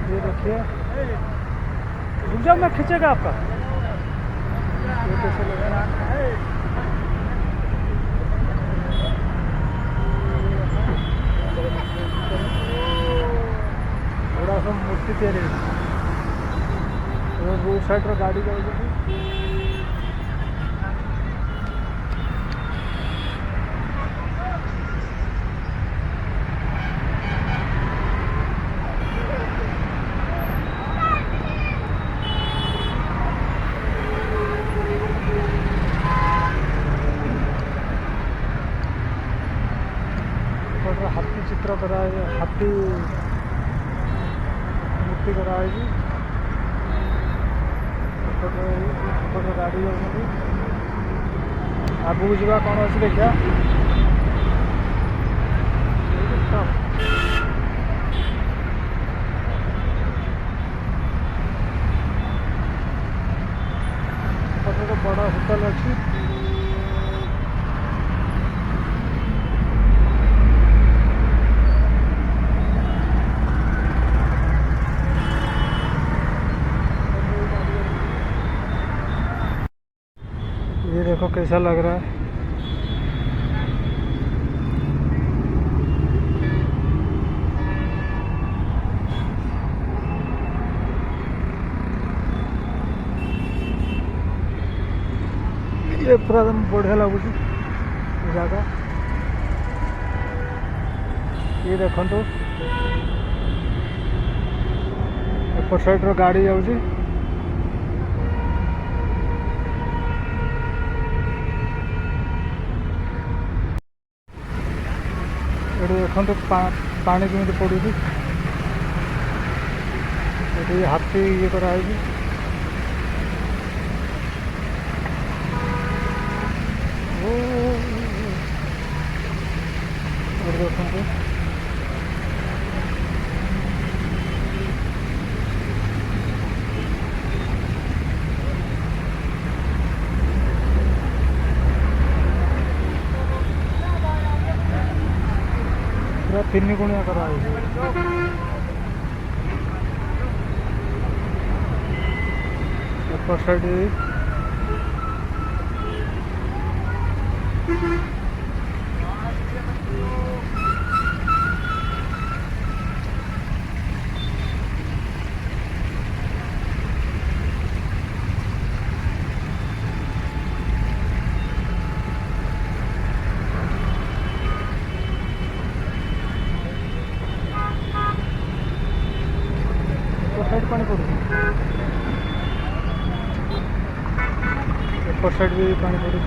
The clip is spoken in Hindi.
ये देखिए, रुक जाओ मैं खींचेगा आपका। ये कैसे लग रहा है? थोड़ा सा मूर्ति तेरे रोड साइड गाड़ी जाएगी। हाथी चित्र कराए, हाथी मूर्ति कराएगी। गाड़ी आगू जा कौन अच्छे देखा। बड़ा होटल अच्छी। ये देखो कैसा लग रहा है। ये पूरा एकदम बढ़िया लगुच जगह। ये देखो एपट साइड गाड़ी जाऊँगी। ये देखो पानी केमी पड़ू। ये हाथी ये कराई। देखो पूरा 3 गुणिया कराई। एपट साइड साइड पानी पड़ू। एपट साइड भी पानी पड़ू।